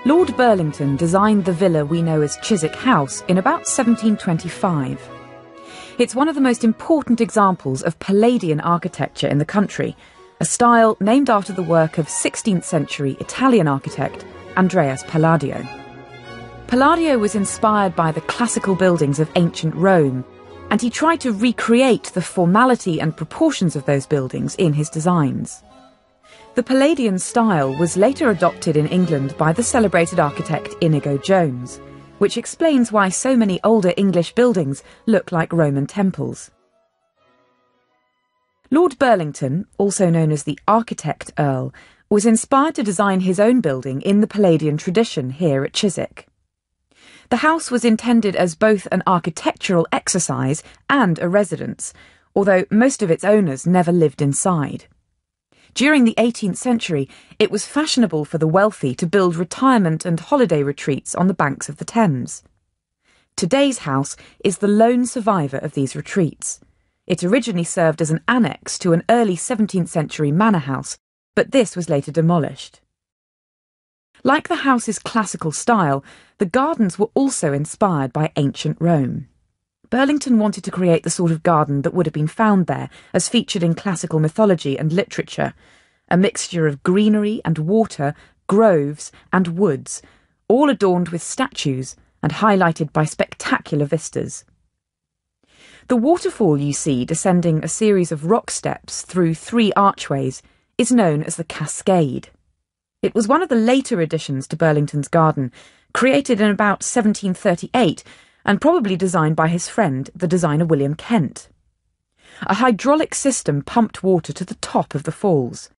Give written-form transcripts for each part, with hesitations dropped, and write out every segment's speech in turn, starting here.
Lord Burlington designed the villa we know as Chiswick House in about 1725. It's one of the most important examples of Palladian architecture in the country, a style named after the work of 16th century Italian architect Andreas Palladio. Palladio was inspired by the classical buildings of ancient Rome, and he tried to recreate the formality and proportions of those buildings in his designs. The Palladian style was later adopted in England by the celebrated architect Inigo Jones, which explains why so many older English buildings look like Roman temples. Lord Burlington, also known as the Architect Earl, was inspired to design his own building in the Palladian tradition here at Chiswick. The house was intended as both an architectural exercise and a residence, although most of its owners never lived inside. During the 18th century, it was fashionable for the wealthy to build retirement and holiday retreats on the banks of the Thames. Today's house is the lone survivor of these retreats. It originally served as an annex to an early 17th century manor house, but this was later demolished. Like the house's classical style, the gardens were also inspired by ancient Rome. Burlington wanted to create the sort of garden that would have been found there, as featured in classical mythology and literature, a mixture of greenery and water, groves and woods, all adorned with statues and highlighted by spectacular vistas. The waterfall you see descending a series of rock steps through 3 archways is known as the Cascade. It was one of the later additions to Burlington's garden, created in about 1738, and probably designed by his friend, the designer William Kent. A hydraulic system pumped water to the top of the falls.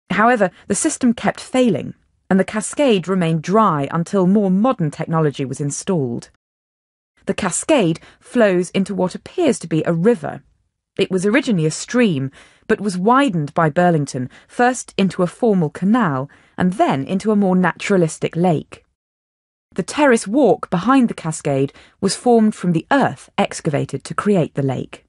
However, the system kept failing, and the cascade remained dry until more modern technology was installed. The cascade flows into what appears to be a river. It was originally a stream, but was widened by Burlington, first into a formal canal, and then into a more naturalistic lake. The terrace walk behind the cascade was formed from the earth excavated to create the lake.